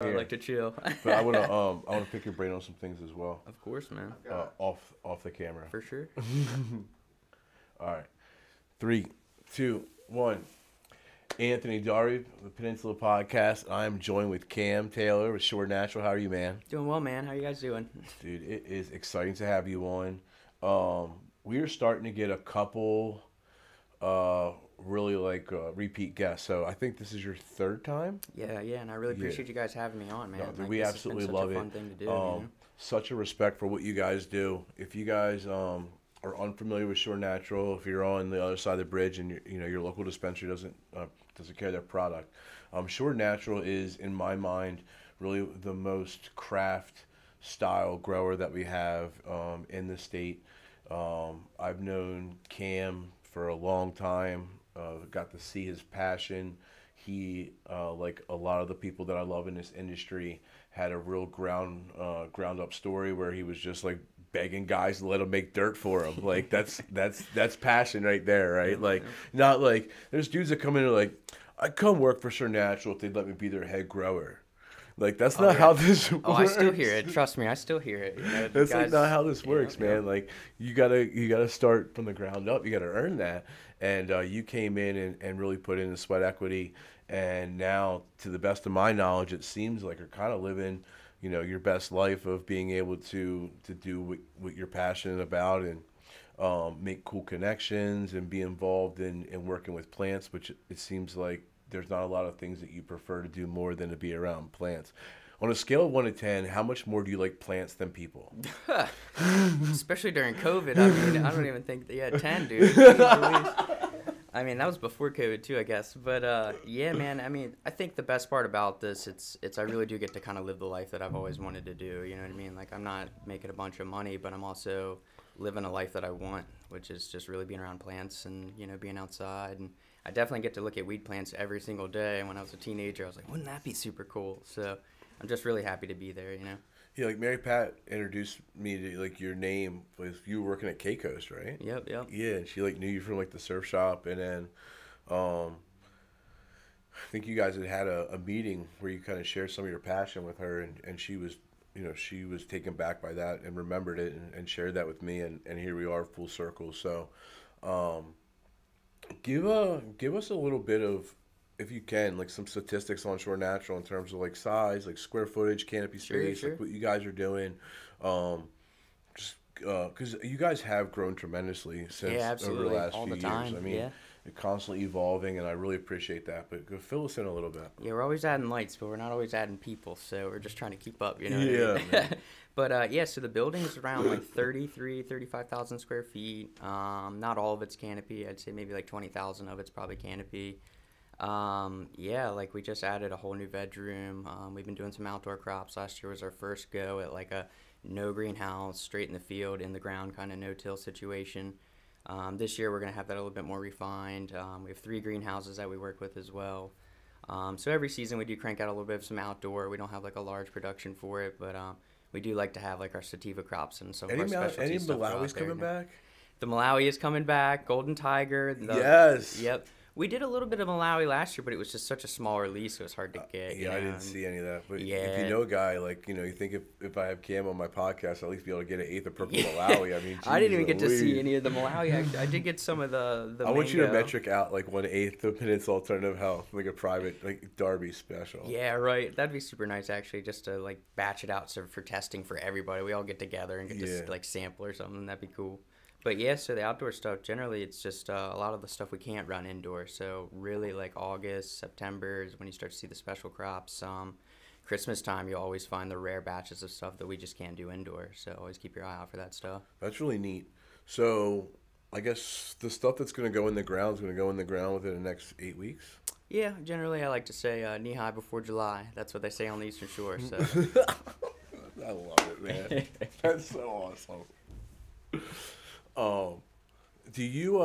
I like to chill. But I wanna pick your brain on some things as well. Of course, man. Off the camera. For sure. All right. Three, two, one. Anthony Dari, the Peninsula podcast. I am joined with Cam Taylor with Shore Natural. How are you, man? Doing well, man. How you guys doing? Dude, it is exciting to have you on. We are starting to get a couple really repeat guests. So I think this is your third time. Yeah, and I really appreciate you guys having me on, man. No, Like, we this absolutely has been love such a it. fun thing to do. You know? Such a respect for what you guys do. If you guys are unfamiliar with Shore Natural, if you're on the other side of the bridge and your local dispensary doesn't carry their product, Shore Natural is, in my mind, really the most craft style grower that we have in the state. I've known Cam for a long time. Got to see his passion. He, like a lot of the people that I love in this industry, had a real ground up story where he was just like begging guys to let him make dirt for him. Like that's passion right there, right? Like not like there's dudes that come in and are like, I'd come work for Shore Natural if they'd let me be their head grower. Like that's not how this works. Oh, I still hear it. Trust me, I still hear it. You know, that's guys, like not how this works, man. Like you gotta start from the ground up. You gotta earn that. And you came in and really put in the sweat equity. And now, to the best of my knowledge, it seems like you're kind of living, your best life of being able to do what you're passionate about and make cool connections and be involved in working with plants, which it seems like there's not a lot of things that you prefer to do more than to be around plants. On a scale of 1 to 10, how much more do you like plants than people? Especially during COVID. I mean, I don't even think, 10, dude. Jeez. I mean, that was before COVID too, I guess. But yeah, man. I mean, I think the best part about this, it's I really do get to kind of live the life that I've always wanted to do. You know what I mean? Like, I'm not making a bunch of money, but I'm also living a life that I want, which is just really being around plants and being outside. And I definitely get to look at weed plants every single day. And when I was a teenager, I was like, wouldn't that be super cool? So I'm just really happy to be there. Yeah, like Mary Pat introduced me to like your name was you were working at K-Coast, right? Yep. Yeah, and she like knew you from like the surf shop, and then I think you guys had a meeting where you kind of shared some of your passion with her, and she was she was taken back by that and remembered it and shared that with me, and here we are full circle. So give us a little bit of, if you can, like some statistics on Shore Natural in terms of like size, like square footage, canopy space, Sure. like what you guys are doing. Just because you guys have grown tremendously since over the last all few the time. years. I mean, you're constantly evolving, and I really appreciate that. But go fill us in a little bit. Yeah, we're always adding lights, but we're not always adding people, so we're just trying to keep up, Yeah. What I mean? But yeah, so the building is around like 35,000 square feet. Not all of it's canopy. I'd say maybe like 20,000 of it's probably canopy. Yeah, like we just added a whole new bedroom. We've been doing some outdoor crops. Last year was our first go at like a no greenhouse, straight in the field, in the ground kind of no-till situation. This year we're going to have that a little bit more refined. We have 3 greenhouses that we work with as well. So every season we do crank out a little bit of some outdoor. We don't have like a large production for it, but we do like to have like our sativa crops and some of our specialty any stuff Malawi's coming back? The Malawi is coming back. Golden Tiger. Yes. Yep. We did a little bit of Malawi last year, but it was just such a small release, it was hard to get. Yeah, I didn't see any of that. But Yeah. if you know a guy, like, you think if I have Cam on my podcast, I'll at least be able to get an eighth of purple Malawi. I mean, I didn't even get to Louise. see any of the Malawi. I did get some of the I want you to mango. metric out like 1/8 of Peninsula Alternative Health, like a private, like Darby special. Yeah, right. That'd be super nice, actually, just to like batch it out for testing for everybody. We all get together and get to like sample or something. That'd be cool. But yeah, so the outdoor stuff, generally it's just a lot of the stuff we can't run indoors. So really like August, September is when you start to see the special crops. Christmas time, you'll always find the rare batches of stuff that we just can't do indoors. So always keep your eye out for that stuff. That's really neat. So I guess the stuff that's going to go in the ground is going to go in the ground within the next 8 weeks? Yeah, generally I like to say knee high before July. That's what they say on the Eastern Shore. So I love it, man. That's so awesome. Do you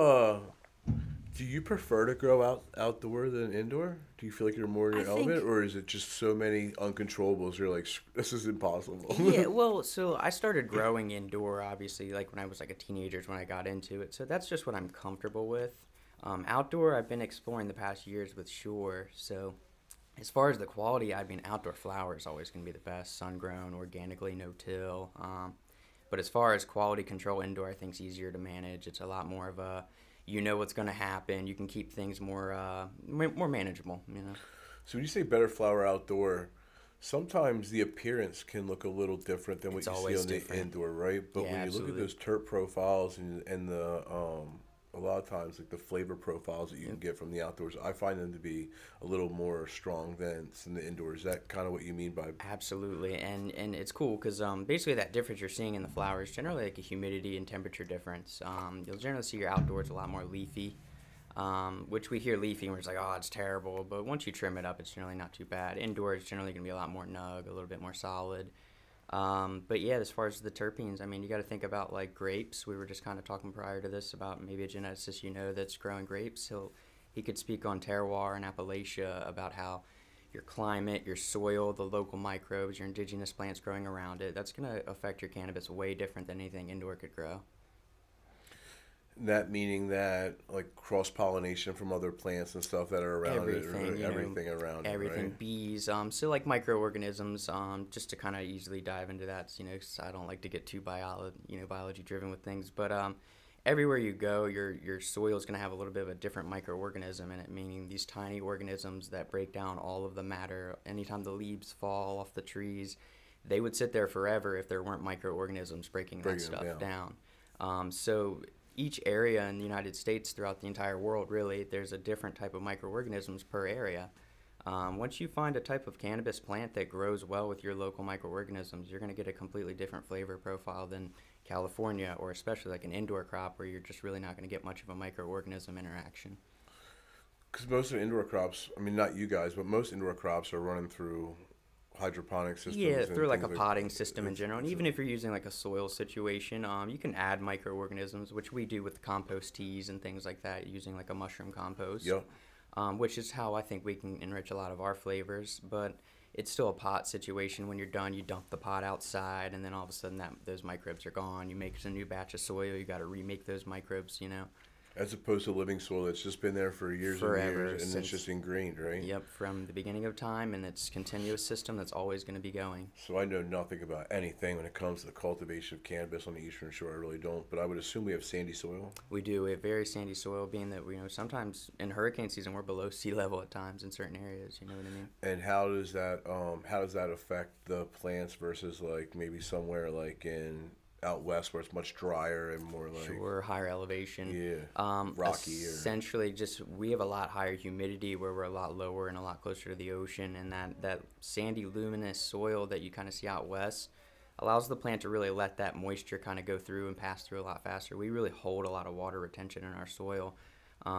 prefer to grow outdoor than indoor? Do you feel like you're more in your element, or is it just so many uncontrollables? You're like, this is impossible. Yeah, well, so I started growing indoor, obviously, like when I was like a teenager is when I got into it. So that's just what I'm comfortable with. Outdoor, I've been exploring the past years with Shore. So As far as the quality, I mean, outdoor flower is always going to be the best, sun grown, organically, no till. But as far as quality control indoor, I think it's easier to manage. It's a lot more of a, you know what's going to happen. You can keep things more more manageable. You know, So when you say better flower outdoor, sometimes the appearance can look a little different than what it's you see always on the different. indoor, right? But Yeah, when you look at absolutely. those terp profiles and the a lot of times like the flavor profiles that you can Yep. get from the outdoors, I find them to be a little more strong than the indoors. Is that kind of what you mean by? Absolutely, and it's cool because basically that difference you're seeing in the flowers generally like a humidity and temperature difference. You'll generally see your outdoors a lot more leafy, which we hear leafy and we're just like, oh, it's terrible. But once you trim it up, it's generally not too bad. Indoors, it's generally going to be a lot more nug, a little bit more solid. But yeah, as far as the terpenes, I mean, you got to think about like grapes. We were just kind of talking prior to this about maybe a geneticist you know that's growing grapes. He could speak on terroir and Appalachia about how your climate, your soil, the local microbes, your indigenous plants growing around it. That's going to affect your cannabis way different than anything indoor could grow. That meaning that like cross pollination from other plants and stuff that are around it, Everything, or everything around it, everything, right? bees, so like microorganisms, just to kind of easily dive into that, 'cause I don't like to get too biology driven with things, but everywhere you go, your soil is going to have a little bit of a different microorganism in it, meaning these tiny organisms that break down all of the matter. Anytime the leaves fall off the trees, they would sit there forever if there weren't microorganisms breaking that Breaking them stuff down. down. So each area in the United States, throughout the entire world, really, there's a different type of microorganisms per area. Once you find a type of cannabis plant that grows well with your local microorganisms, you're going to get a completely different flavor profile than California, or especially like an indoor crop where you're just really not going to get much of a microorganism interaction. Because most of the indoor crops, I mean, not you guys, but most indoor crops are running through hydroponic Yeah, systems and through like a things like potting system in general, and it's a, even if you're using like a soil situation, you can add microorganisms, which we do with compost teas and things like that, using like a mushroom compost, yep. which is how I think we can enrich a lot of our flavors. But it's still a pot situation. When you're done, you dump the pot outside, and then all of a sudden those microbes are gone. You make a new batch of soil. You got to remake those microbes, As opposed to living soil that's just been there for years and forever years, and it's since. just ingrained, right? Yep, from the beginning of time, and it's a continuous system that's always going to be going. So I know nothing about anything when it comes to the cultivation of cannabis on the Eastern Shore. I really don't. But I would assume we have sandy soil. We do. We have very sandy soil, being that sometimes in hurricane season we're below sea level at times in certain areas. You know what I mean? And how does that affect the plants versus like maybe somewhere like in out west where it's much drier and more like Sure, higher elevation. yeah, rocky or Essentially, just we have a lot higher humidity where we're a lot lower and a lot closer to the ocean, and that sandy, luminous soil that you kind of see out west allows the plant to really let that moisture kind of go through and pass through a lot faster. We really hold a lot of water retention in our soil,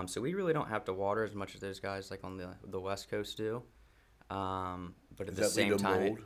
so we really don't have to water as much as those guys like on the west coast do. But at does the that lead same to time, mold?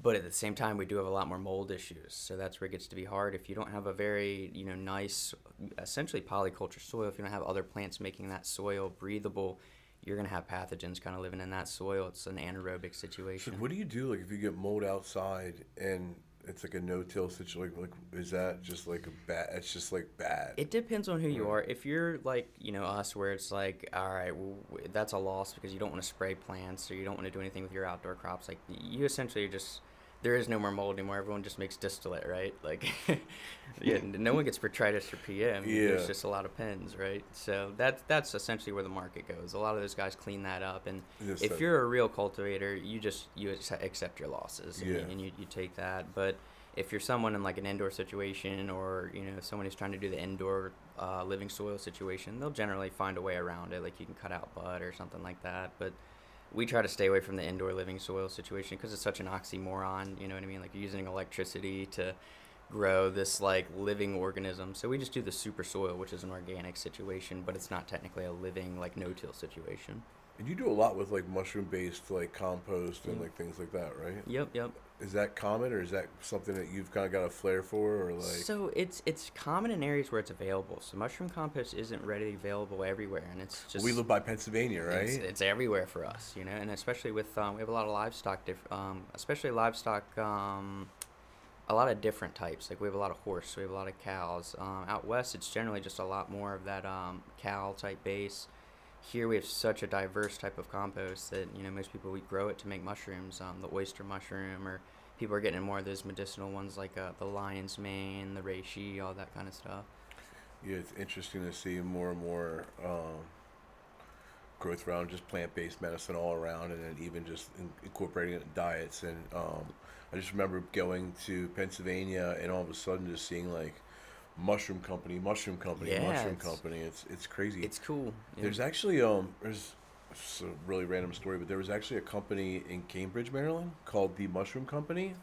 but at the same time, we do have a lot more mold issues. So that's where it gets to be hard. If you don't have a very, nice, essentially polyculture soil, if you don't have other plants making that soil breathable, you're going to have pathogens kind of living in that soil. It's an anaerobic So situation. what do you do like if you get mold outside and it's like a no-till situation? Like is that just like a bad? It's just like bad. It depends on who you Right. are. If you're like, us, where it's like, all right, well, that's a loss because you don't want to spray plants or you don't want to do anything with your outdoor crops. Like, you essentially just, there is no more mold anymore. Everyone just makes distillate, right? Like, yeah, no one gets botrytis or PM. Yeah. There's just a lot of pens, right? So that's essentially where the market goes. A lot of those guys clean that up. And Just if that- you're a real cultivator, you accept your losses Yeah. and you take that. But if you're someone in like an indoor situation, or someone who's trying to do the indoor living soil situation, they'll generally find a way around it. Like, you can cut out bud or something like that. But we try to stay away from the indoor living soil situation because it's such an oxymoron. You know what I mean? Like, you're using electricity to grow this like living organism. So we just do the super soil, which is an organic situation, but it's not technically a living like no-till situation. And you do a lot with like mushroom-based like compost and like things like that, right? Yep. Is that common, or is that something that you've kind of got a flair for, or like? So it's common in areas where it's available. So mushroom compost isn't readily available everywhere, and it's just We live by Pennsylvania, right? it's everywhere for us, and especially with we have a lot of livestock, especially livestock, a lot of different types. Like, we have a lot of horse, we have a lot of cows. Out west, it's generally just a lot more of that cow type base. here we have such a diverse type of compost that, you know, most people, we grow it to make mushrooms, the oyster mushroom, or people are getting more of those medicinal ones like the lion's mane, the reishi, all that kind of stuff. Yeah, it's interesting to see more and more growth around just plant-based medicine all around, and then even just incorporating it in diets. And I just remember going to Pennsylvania and all of a sudden just seeing like mushroom company, mushroom company, Yeah, mushroom company. It's crazy. it's cool. Yeah. There's actually there's it's a really random story, but there was actually a company in Cambridge, Maryland called the Mushroom Company.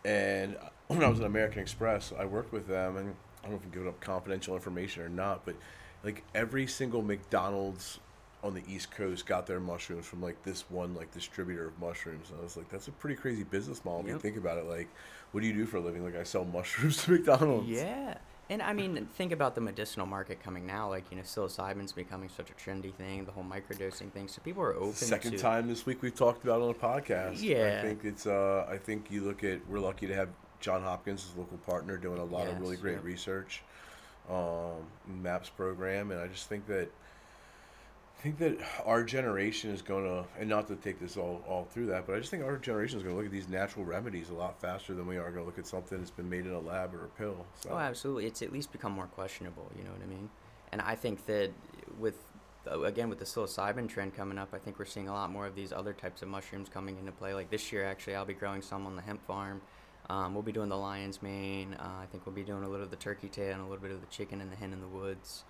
And when I was at American Express, I worked with them, and I don't know if I'm giving up confidential information or not, but like every single McDonald's on the East Coast got their mushrooms from like this one like distributor of mushrooms. And I was like, that's a pretty crazy business model when you Yep. think about it. Like, what do you do for a living? Like, I sell mushrooms to McDonald's. Yeah. And I mean, think about the medicinal market coming now. Like, you know, psilocybin's becoming such a trendy thing, the whole microdosing thing. So people are open Second to. time this week we've talked about it on the podcast. Yeah. I think I think you look at, we're lucky to have John Hopkins as local partner doing a lot of really Yes, great yep. research, MAPS program, and I just think that our generation is going to, and not to take this all through that, but I just think our generation is going to look at these natural remedies a lot faster than we are going to look at something that's been made in a lab or a pill. So Oh, absolutely. It's at least become more questionable, you know what I mean? And I think that with, again, with the psilocybin trend coming up, I think we're seeing a lot more of these other types of mushrooms coming into play. Like this year, actually, I'll be growing some on the hemp farm. We'll be doing the lion's mane. I think we'll be doing a little of the turkey tail and a little bit of the chicken and the hen in the woods.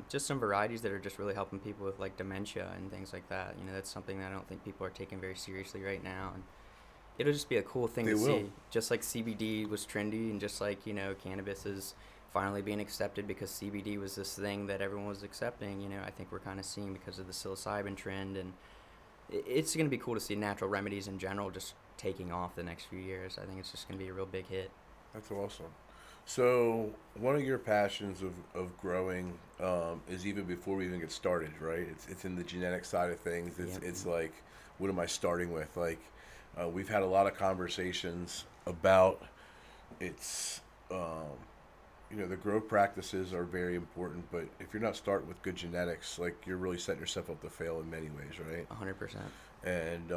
Just some varieties that are just really helping people with like dementia and things like that. You know, that's something that I don't think people are taking very seriously right now. And it'll just be a cool thing They to will. see. Just like CBD was trendy, and just like, you know, cannabis is finally being accepted because CBD was this thing that everyone was accepting. You know, I think we're kind of seeing because of the psilocybin trend, and it's going to be cool to see natural remedies in general just taking off the next few years. I think it's just going to be a real big hit. that's awesome. So one of your passions of growing is even before we even get started, right? It's in the genetic side of things. Yep. It's like, what am I starting with? Like, we've had a lot of conversations about it's, you know, the growth practices are very important, but if you're not starting with good genetics, like you're really setting yourself up to fail in many ways, right? 100%. And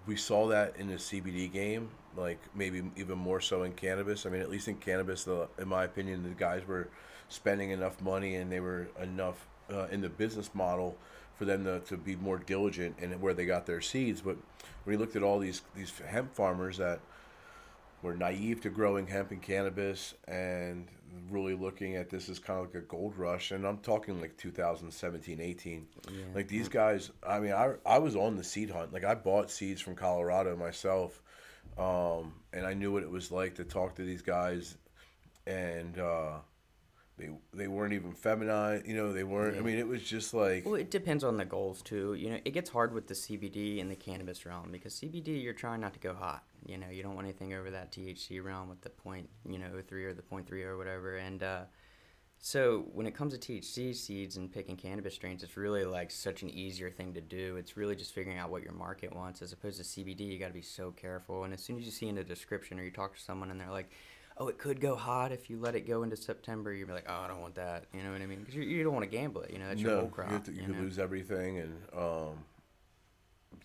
we saw that in the CBD game, like maybe even more so in cannabis. I mean, at least in cannabis, in my opinion, the guys were spending enough money and they were enough in the business model for them to be more diligent in where they got their seeds. But when you looked at all these hemp farmers that were naive to growing hemp and cannabis and really looking at this as kind of like a gold rush, and I'm talking like 2017, 18. Yeah. Like these guys, I mean, I was on the seed hunt. Like I bought seeds from Colorado myself, and I knew what it was like to talk to these guys, and they weren't even feminine, you know, they weren't. I Yeah. mean, it was just like, Well, it depends on the goals too. You know, it gets hard with the CBD and the cannabis realm because CBD, you're trying not to go hot. You know, you don't want anything over that THC realm with the point, you know, 3 or the point 0.3 or whatever. And so when it comes to THC seeds and picking cannabis strains, it's really like such an easier thing to do. It's really just figuring out what your market wants, as opposed to CBD. You got to be so careful. And as soon as you see in the description or you talk to someone and they're like, oh, it could go hot if you let it go into September, you'll be like, oh, I don't want that. You know what I mean? Because you don't want to gamble it. You know, that's your whole crop. you you could know? lose everything, and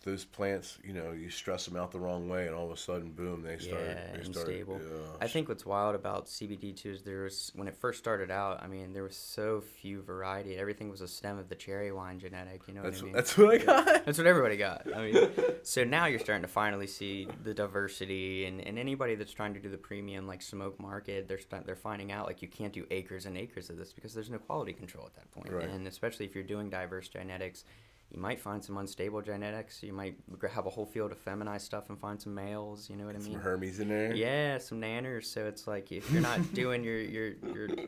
those plants, you know, you stress them out the wrong way, and all of a sudden, boom, they start. Yeah, They start. unstable. I think what's wild about CBD too is there was, when it first started out, I mean, there was so few variety. Everything was a stem of the cherry wine genetic. You know what I mean? That's what I got. That's what everybody got. I mean, so now you're starting to finally see the diversity, and anybody that's trying to do the premium like smoke market, they're finding out like you can't do acres and acres of this because there's no quality control at that point. Right. And especially if you're doing diverse genetics, you might find some unstable genetics. You might have a whole field of feminized stuff and find some males. You know what I mean? Some Hermes in there. Yeah, some nanners. So it's like if you're not doing your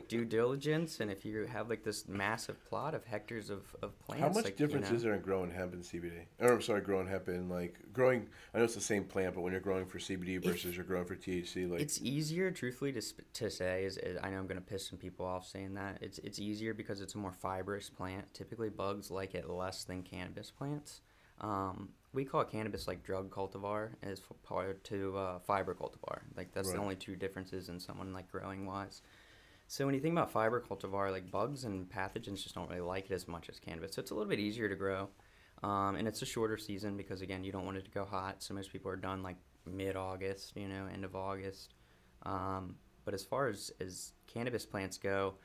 due diligence, and if you have like this massive plot of hectares of plants. How much like, difference you know, is there in growing hemp and CBD? Or I'm sorry, growing hemp and like growing. I know it's the same plant, but when you're growing for CBD versus you're growing for THC, like it's easier, truthfully, to say. Is I know I'm gonna piss some people off saying that. It's easier because it's a more fibrous plant. Typically, bugs like it less than cannabis plants. We call cannabis like drug cultivar as part to fiber cultivar. Like that's Right. the only two differences in someone like growing wise. So when you think about fiber cultivar, like bugs and pathogens just don't really like it as much as cannabis. So it's a little bit easier to grow, and it's a shorter season because again, you don't want it to go hot. So most people are done like mid-August, end of August. But as far as cannabis plants go,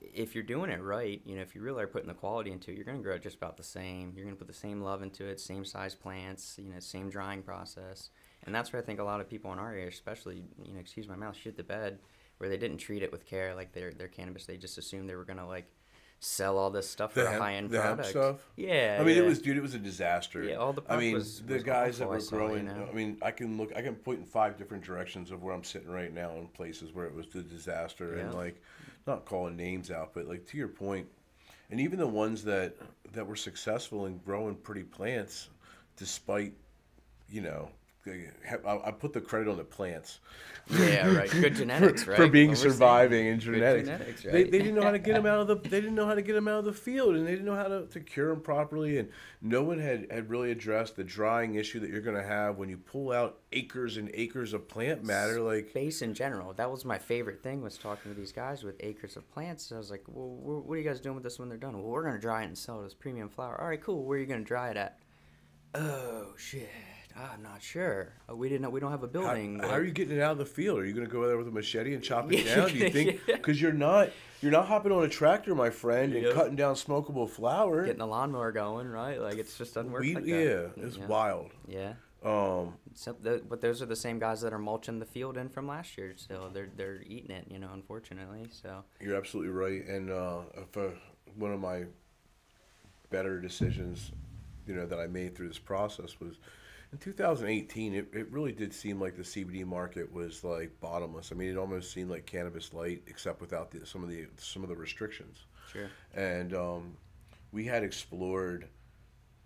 if you're doing it right, if you really are putting the quality into it, you're going to grow it just about the same. You're going to put the same love into it, same size plants, same drying process. And that's where I think a lot of people in our area, especially, excuse my mouth, shit the bed, where they didn't treat it with care, like their cannabis. They just assumed they were going to, like, sell all this stuff for a high-end the hemp product. stuff. Yeah, I mean, yeah. it was a disaster. Yeah, all the I puff mean, was the guys that awful, were I saw, growing. I mean, I can point in 5 different directions of where I'm sitting right now in places where it was a disaster, and Yeah. like, not calling names out, but like to your point, and even the ones that were successful in growing pretty plants, despite, you know. I put the credit on the plants. Yeah, right. Good genetics, right? For being What we're surviving saying. in Good genetics. genetics, right? They didn't know how to get them out of the they didn't know how to get them out of the field, and they didn't know how to cure them properly, and no one had really addressed the drying issue that you're going to have when you pull out acres and acres of plant matter. Like, Space in general. That was my favorite thing, was talking to these guys with acres of plants. I was like, well, what are you guys doing with this when they're done? Well, we're going to dry it and sell it as premium flower. All right, cool. Where are you going to dry it at? Oh, shit. I'm not sure. We didn't know. We don't have a building. how are you getting it out of the field? Are you going to go there with a machete and chop it Yeah, down? Do you think? yeah. Because you're not hopping on a tractor, my friend, and Yep. cutting down smokable flower. Getting the lawnmower going, right? Like, it just doesn't work like that. Yeah, it's wild. Yeah. Um, But those are the same guys that are mulching the field in from last year still. They're eating it, unfortunately. So You're absolutely right. And one of my better decisions, that I made through this process was in 2018. It really did seem like the CBD market was like bottomless. I mean, it almost seemed like cannabis light, except without some of the restrictions. sure. And we had explored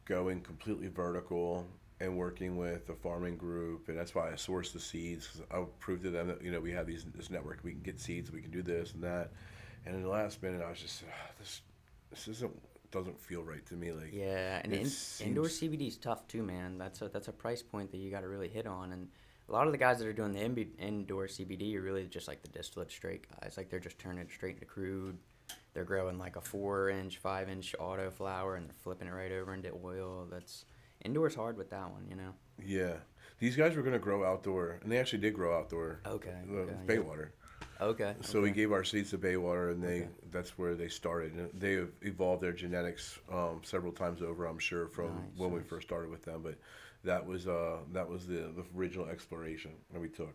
going completely vertical and working with a farming group, and that's why I sourced the seeds, 'cause I proved to them that we have this network, we can get seeds, we can do this and that. And in the last minute, I was just this doesn't feel right to me. Like, Yeah, and indoor CBD is tough too, man. That's a price point that you got to really hit on. And a lot of the guys that are doing the indoor CBD are really just like the distillate straight guys. Like, they're just turning it straight into crude. They're growing like a 4-inch, 5-inch auto flower, and they're flipping it right over into oil. Indoor's hard with that one, yeah, these guys were going to grow outdoor, and they actually did grow outdoor. Okay. Baywater. Okay. So we gave our seeds to Baywater, and that's where they started. And they have evolved their genetics several times over, I'm sure, from when we first started with them. But that was the original exploration that we took.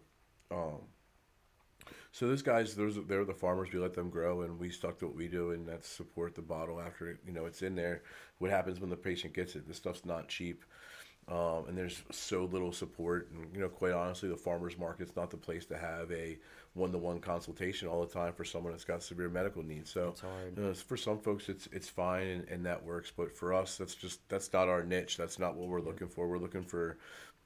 So those guys, they're the farmers. We let them grow, and we stuck to what we do, and that's support the bottle after it's in there. What happens when the patient gets it? This stuff's not cheap. And there's so little support, and quite honestly, the farmers market's not the place to have a one-to-one consultation all the time for someone that's got severe medical needs. So It's hard. for some folks it's fine, and that works, but for us that's not our niche. That's not what we're looking for. We're looking for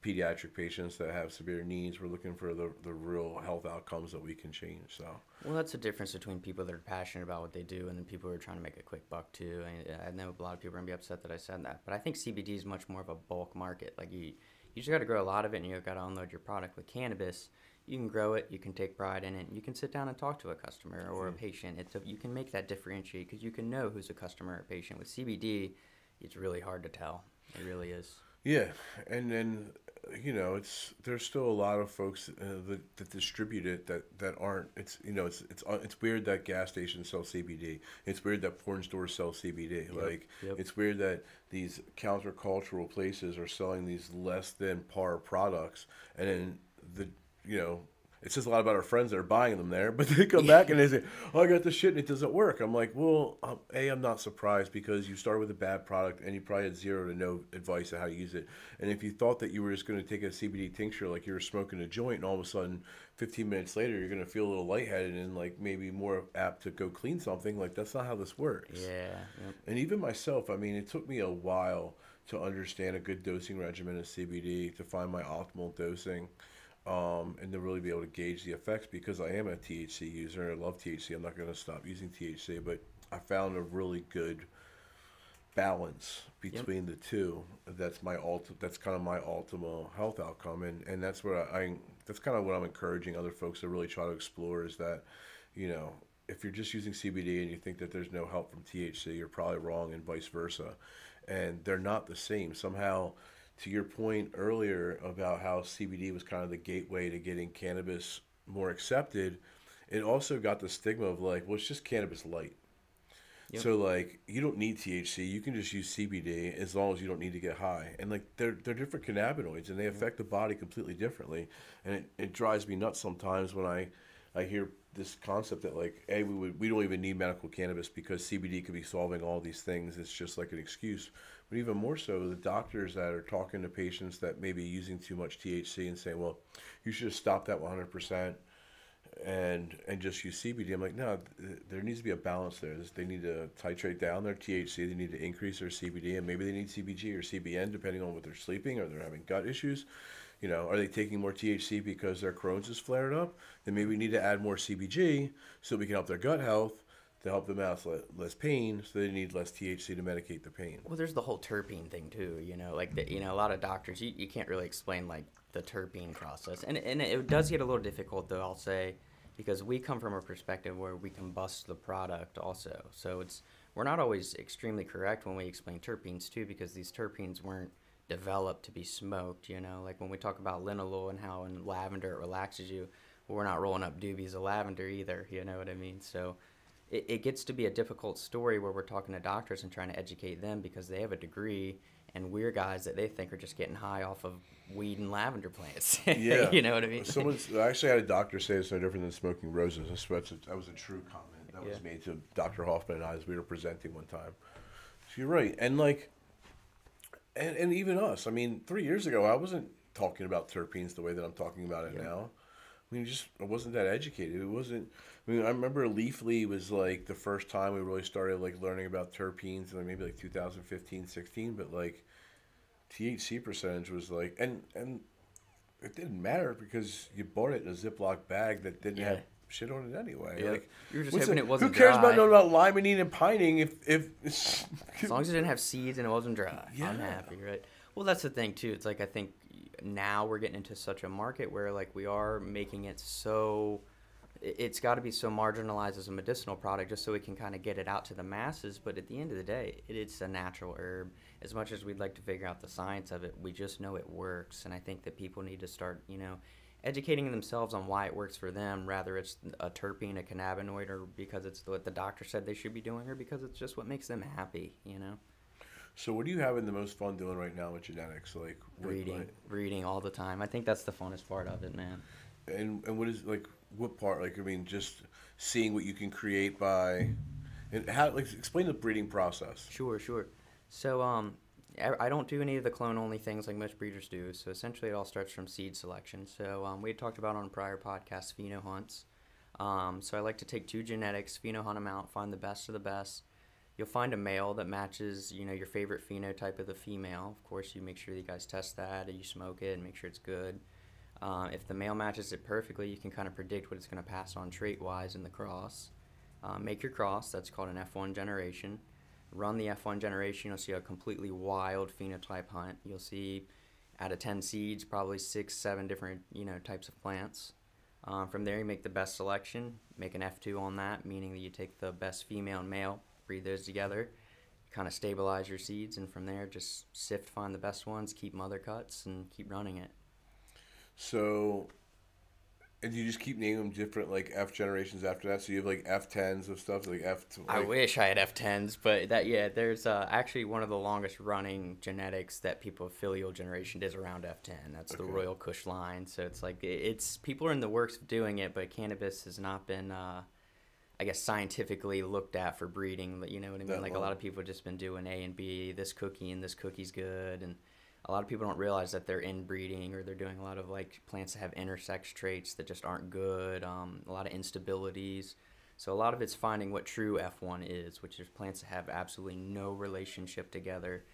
pediatric patients that have severe needs. We're looking for the real health outcomes that we can change. So Well, that's the difference between people that are passionate about what they do and then people who are trying to make a quick buck too. I know a lot of people are gonna be upset that I said that, but I think CBD is much more of a bulk market. Like, you just got to grow a lot of it, and you got to unload your product. With cannabis, you can grow it, you can take pride in it, and you can sit down and talk to a customer or a patient. You can make that differentiate because you can know who's a customer or a patient. With CBD, it's really hard to tell. It really is. yeah, and then there's still a lot of folks that distribute it that aren't. It's weird that gas stations sell CBD. It's weird that porn stores sell CBD. Yep. It's weird that these countercultural places are selling these less than par products, and then it says a lot about our friends that are buying them there, but they come back and they say, "Oh, I got this shit and it doesn't work." I'm like, well, I'm not surprised, because you started with a bad product and you probably had zero to no advice on how to use it. And if you thought that you were just going to take a CBD tincture like you were smoking a joint, and all of a sudden 15 minutes later you're going to feel a little lightheaded and like maybe more apt to go clean something, like that's not how this works. Yeah. Yep. And even myself, I mean, it took me a while to understand a good dosing regimen of CBD, to find my optimal dosing. And to really be able to gauge the effects, because I am a THC user. I love THC. I'm not going to stop using THC, but I found a really good balance between the two. That's kind of my ultimate health outcome, and that's what that's kind of what I'm encouraging other folks to really try to explore, is that if you're just using CBD and you think that there's no help from THC, you're probably wrong, and vice versa. And they're not the same. Somehow, to your point earlier about how CBD was kind of the gateway to getting cannabis more accepted, it also got the stigma of like, well, it's just cannabis light. Yep. So like you don't need THC, you can just use CBD as long as you don't need to get high. And like they're different cannabinoids and they affect the body completely differently. And it drives me nuts sometimes when I hear this concept that like, hey, we don't even need medical cannabis because CBD could be solving all these things. It's just like an excuse. But even more so, the doctors that are talking to patients that may be using too much THC and saying, well, you should have stopped that 100% and just use CBD. I'm like, no, there needs to be a balance there. They need to titrate down their THC. They need to increase their CBD, and maybe they need CBG or CBN depending on what they're sleeping or they're having gut issues. You know, are they taking more THC because their Crohn's is flared up? Then maybe we need to add more CBG so we can help their gut health to help them out less pain, so they need less THC to medicate the pain. Well, there's the whole terpene thing too, like a lot of doctors, you can't really explain like the terpene process. And it does get a little difficult though, I'll say, because we come from a perspective where we combust the product also. So we're not always extremely correct when we explain terpenes too, because these terpenes weren't developed to be smoked, like when we talk about linalool and how in lavender it relaxes you, well, we're not rolling up doobies of lavender either, you know what I mean? So it gets to be a difficult story where we're talking to doctors and trying to educate them because they have a degree and we're guys that they think are just getting high off of weed and lavender plants. Yeah. You know what I mean? I actually had a doctor say it's no different than smoking roses. That was a true comment that was made to Dr. Hoffman and I as we were presenting one time. So you're right. And like, and even us, I mean, 3 years ago, I wasn't talking about terpenes the way that I'm talking about it now. I mean, I wasn't that educated. It wasn't. I mean, I remember Leafly was like the first time we really started like learning about terpenes, and maybe like 2015, 16. But like THC percentage was like, and it didn't matter because you bought it in a Ziploc bag that didn't have shit on it anyway. Yeah. Like, You were just hoping it wasn't who cares dry. about limonene and pining if As long as it didn't have seeds and it wasn't dry, I'm happy, right? Well, that's the thing too. It's like I think now we're getting into such a market where like we are making it so it's got to be so marginalized as a medicinal product just so we can kind of get it out to the masses. But at the end of the day, it's a natural herb. As much as we'd like to figure out the science of it, we just know it works. And I think that people need to start, educating themselves on why it works for them, rather it's a terpene, a cannabinoid, or because it's what the doctor said they should be doing, or because it's just what makes them happy, So what are you having the most fun doing right now with genetics? Like Breeding all the time. I think that's the funnest part of it, man. And what is like what part? Like I mean, just seeing what you can create by, and how like explain the breeding process. Sure. So I don't do any of the clone only things like most breeders do. So essentially, it all starts from seed selection. So we had talked about on a prior podcast pheno hunts. So I like to take two genetics, pheno hunt them out, find the best of the best. You'll find a male that matches, your favorite phenotype of the female. Of course, you make sure you guys test that, and you smoke it and make sure it's good. If the male matches it perfectly, you can kind of predict what it's going to pass on trait-wise in the cross. Make your cross. That's called an F1 generation. Run the F1 generation. You'll see a completely wild phenotype hunt. You'll see out of 10 seeds, probably 6, 7 different, types of plants. From there, you make the best selection. Make an F2 on that, meaning that you take the best female and male, breed those together, kind of stabilize your seeds, and from there just sift, find the best ones, keep mother cuts, and keep running it. So, and you just keep naming them different like F generations after that. So you have like F10s of stuff like F. I wish I had F10s, but there's actually one of the longest running genetics that people of filial generation is around F10. That's the Royal Kush line. So it's like people are in the works of doing it, but cannabis has not been. I guess scientifically looked at for breeding, you know what I mean? Like a lot of people have just been doing A and B, this cookie and this cookie's good, and a lot of people don't realize that they're inbreeding or they're doing a lot of like plants that have intersex traits that just aren't good, a lot of instabilities. So a lot of it's finding what true F1 is, which is plants that have absolutely no relationship together,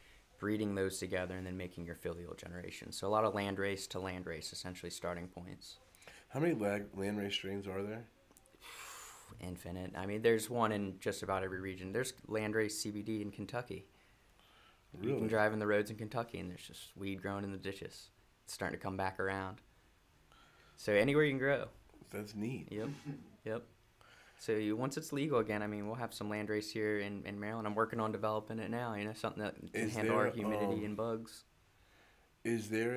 breeding those together, and then making your filial generation. So a lot of landrace to landrace, essentially starting points. How many landrace strains are there? Infinite. I mean, there's one in just about every region. There's landrace CBD in Kentucky. Really? You can drive in the roads in Kentucky, and there's just weed growing in the ditches. It's starting to come back around. So anywhere you can grow. That's neat. Yep. So once it's legal again, I mean, we'll have some landrace here in Maryland. I'm working on developing it now. Something that can Is handle our there humidity and bugs. is there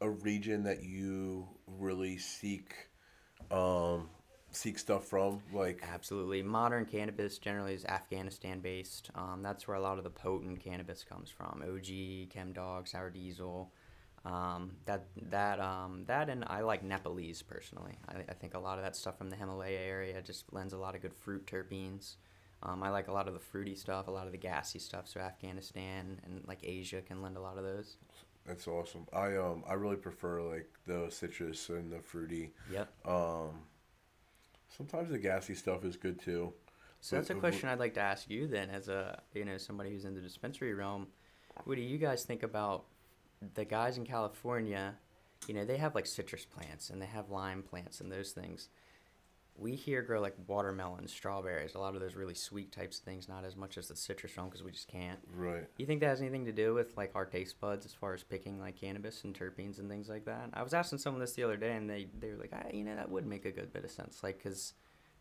a region that you really um seek stuff from? Like, Absolutely. Modern cannabis generally is Afghanistan based. That's where a lot of the potent cannabis comes from. OG, Chem Dog, Sour Diesel. That and I like Nepalese personally. I think a lot of that stuff from the Himalaya area just lends a lot of good fruit terpenes. I like a lot of the fruity stuff, a lot of the gassy stuff. So Afghanistan and like Asia can lend a lot of those. that's awesome. I really prefer like the citrus and the fruity. Yep. Um, Sometimes the gassy stuff is good too. So But that's a question I'd like to ask you then, as a somebody who's in the dispensary realm. What do you guys think about the guys in California? They have like citrus plants and they have lime plants and those things. We here grow like watermelons, strawberries, a lot of those really sweet types of things, not as much as the citrus realm because we just can't. right. You think that has anything to do with like our taste buds as far as picking like cannabis and terpenes and things like that? I was asking someone this the other day and they were like, that would make a good bit of sense. Like, because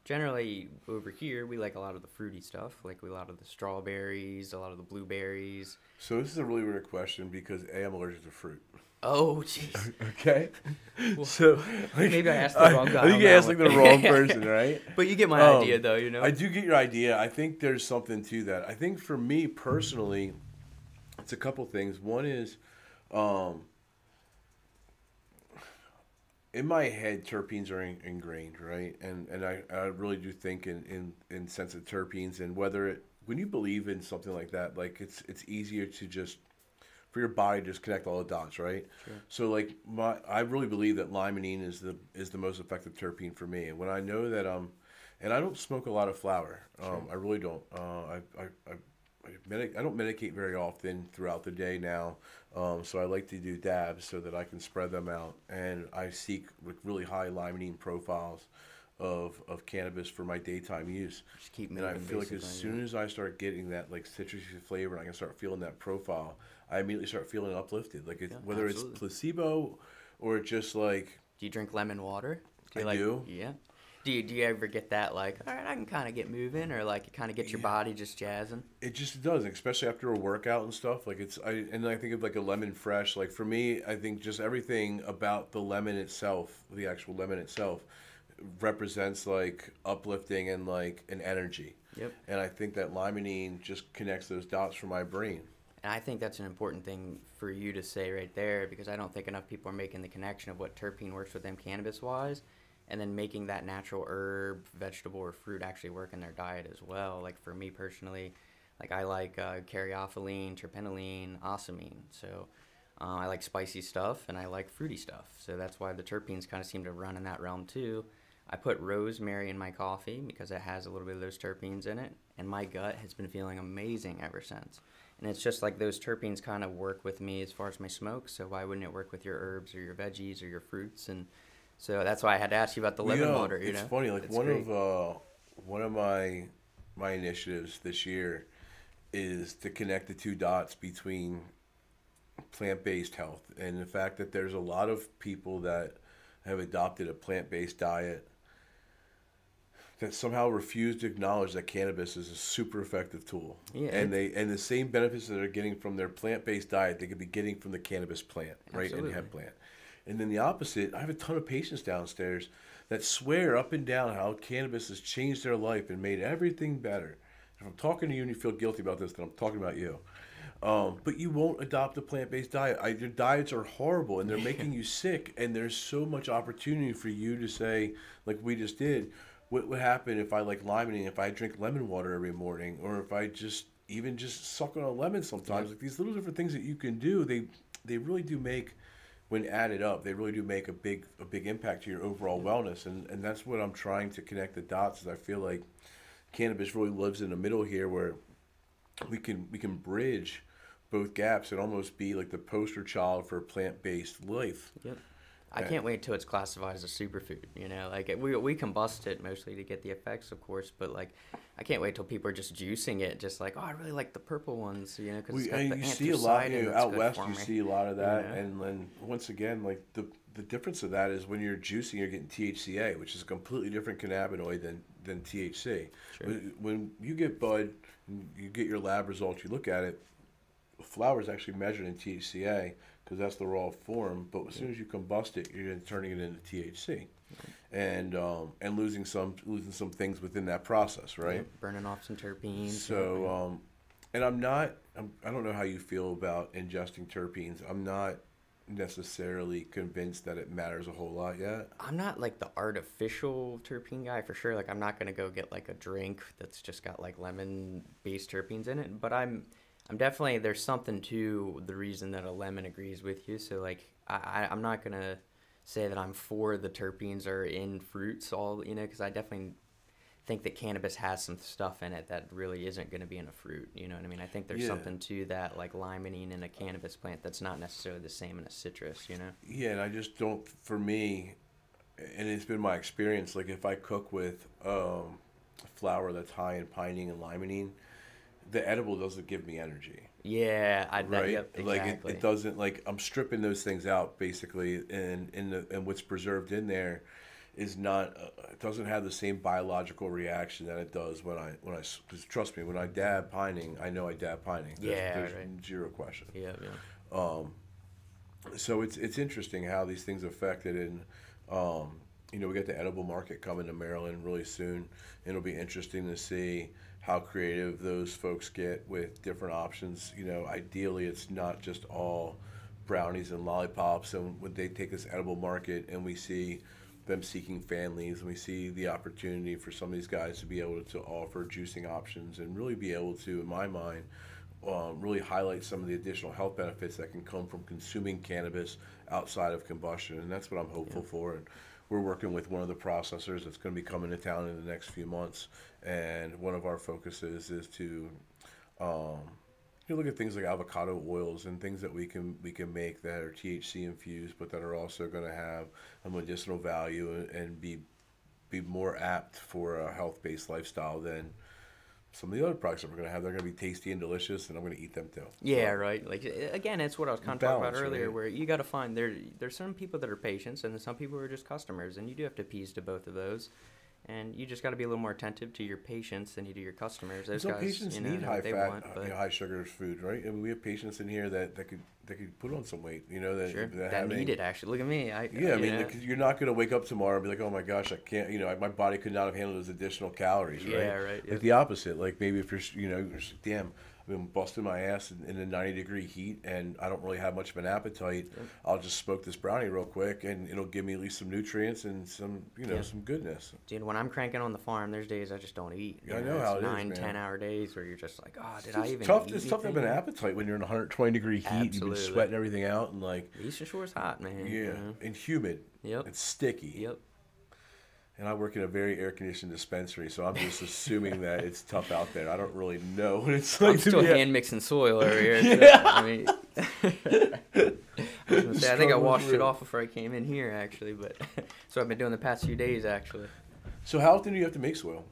generally over here we like a lot of the fruity stuff, like a lot of the strawberries, a lot of the blueberries. So this is a really weird question because I'm allergic to fruit. Oh, jeez. Okay. Well, So like, maybe I asked the wrong guy I think on you that asked like one. the wrong person, right? But you get my idea, though. I do get your idea. I think there's something to that. I think for me personally, it's a couple things. One is, in my head, terpenes are ingrained, right? And I really do think in sense of terpenes and when you believe in something like that, like it's easier to just for your body to just connect all the dots, right? Sure. So like I really believe that limonene is the most effective terpene for me. And when I know that and I don't smoke a lot of flower. Sure. I really don't. I don't medicate very often throughout the day now, so I like to do dabs so that I can spread them out. And I seek like really high limonene profiles of cannabis for my daytime use. Just keep And moving. I feel like as basically, soon as I start getting that like citrusy flavor and I can start feeling that profile, I immediately start feeling uplifted. Like Yeah, whether absolutely. it's placebo or just like Do you drink lemon water? I do. Yeah. Do you ever get that like, all right, I can kind of get moving, or like it kind of gets your body just jazzing? It just does, especially after a workout and stuff. Like I think of like a lemon fresh. Like for me, I think just everything about the lemon itself, the actual lemon itself, represents like uplifting and like an energy. Yep. And I think that limonene just connects those dots for my brain. And I think that's an important thing for you to say right there, because I don't think enough people are making the connection of what terpene works with them cannabis-wise, and then making that natural herb, vegetable, or fruit actually work in their diet as well. Like for me personally, like I like caryophyllene, terpenoline, ocimene. So I like spicy stuff and I like fruity stuff. So that's why the terpenes kind of seem to run in that realm too. I put rosemary in my coffee because it has a little bit of those terpenes in it, and my gut has been feeling amazing ever since. And it's just like those terpenes kind of work with me as far as my smoke, so why wouldn't it work with your herbs or your veggies or your fruits? And so that's why I had to ask you about the lemon water. It's know? funny. Like It's one great. of one of my initiatives this year is to connect the two dots between plant-based health and the fact that there's a lot of people that have adopted a plant-based diet that somehow refuse to acknowledge that cannabis is a super effective tool. Yeah, And the same benefits that they're getting from their plant-based diet, they could be getting from the cannabis plant, right? Absolutely. And hemp plant. And then the opposite, I have a ton of patients downstairs that swear up and down how cannabis has changed their life and made everything better. If I'm talking to you and you feel guilty about this, then I'm talking about you. But you won't adopt a plant-based diet. Your diets are horrible and they're making you sick. And there's so much opportunity for you to say, like we just did, what would happen if I like limonene, if I drink lemon water every morning, or if I just suck on a lemon sometimes. Like these little different things that you can do, they really do make, when added up, they really do make a big impact to your overall wellness. And that's what I'm trying to connect the dots, is I feel like cannabis really lives in the middle here where we can bridge both gaps and almost be like the poster child for plant-based life. Yep. I can't wait till it's classified as a superfood. Like we combust it mostly to get the effects, of course, but like I can't wait till people are just juicing it, just like, oh, I really like the purple ones, because it's got And the you see a lot anthocyanin that's out good west. for You me. see a lot of that, Yeah. and then once again, like the difference of that is when you're juicing, you're getting THCA, which is a completely different cannabinoid than THC. Sure. When you get bud, and you get your lab results, you look at it, flower is actually measured in THCA because that's the raw form. But as soon as you combust it, you're turning it into THC, and losing some things within that process, right? Yep, burning off some terpenes. So, and I don't know how you feel about ingesting terpenes. I'm not necessarily convinced that it matters a whole lot yet. I'm not like the artificial terpene guy for sure. Like I'm not gonna go get like a drink that's just got like lemon based terpenes in it. But I'm definitely, there's something to the reason that a lemon agrees with you. So like I'm not gonna say that I'm for the terpenes are in fruits all, you know, because I definitely think that cannabis has some stuff in it that really isn't going to be in a fruit. You know what I mean? I think there's something to that, like limonene in a cannabis plant that's not necessarily the same in a citrus, you know? Yeah, and I just don't, for me, and it's been my experience, like if I cook with flour that's high in pinene and limonene, the edible doesn't give me energy. Yeah, Right? yep, exactly. Like it doesn't, like I'm stripping those things out basically, and what's preserved in there is not it doesn't have the same biological reaction that it does when I because trust me, when I dab pining, I know I dab pining. There's right. zero question. Yeah, yeah. So it's interesting how these things affect it, and you know, we got the edible market coming to Maryland really soon, and it'll be interesting to see how creative those folks get with different options. You know, ideally it's not just all brownies and lollipops, and when they take this edible market and we see them seeking families, and we see the opportunity for some of these guys to be able to offer juicing options and really be able to, in my mind, really highlight some of the additional health benefits that can come from consuming cannabis outside of combustion. And that's what I'm hopeful for. And we're working with one of the processors that's going to be coming to town in the next few months. And one of our focuses is to you look at things like avocado oils and things that we can make that are THC infused, but that are also going to have a medicinal value and be more apt for a health-based lifestyle than some of the other products that we're going to have. They're going to be tasty and delicious, and I'm going to eat them too. Yeah, right. Like again, it's what I was kind of talking about earlier, right? where you got to find there's some people that are patients, and then some people who are just customers, and you do have to appease to both of those. And you just got to be a little more attentive to your patients than you do your customers. Those guys, patients need high fat, high sugar food, right? I mean, we have patients in here that could put on some weight, you know, that need it actually. Look at me. I mean, you're not going to wake up tomorrow and be like, oh my gosh, I can't, you know, my body could not have handled those additional calories, right? Yeah, right. Like the opposite. Like maybe if you're, you know, damn, I've been busting my ass in a 90-degree heat, and I don't really have much of an appetite. Yep. I'll just smoke this brownie real quick, and it'll give me at least some nutrients and some, you know, some goodness. Dude, when I'm cranking on the farm, there's days I just don't eat. I know how it is, 9-10 hour days where you're just like, oh, did I even tough, eat It's tough to have an appetite when you're in 120-degree heat. Absolutely. You've been sweating everything out, and like Eastern Shore's hot, man. Yeah, you know? and humid. Yep. It's sticky. Yep. And I work in a very air-conditioned dispensary, so I'm just assuming that it's tough out there. I don't really know what it's like. I'm still hand mixing soil over here. Yeah. So, I mean, I think I washed it off before I came in here, actually. But so I've been doing the past few days, actually. So how often do you have to make soil?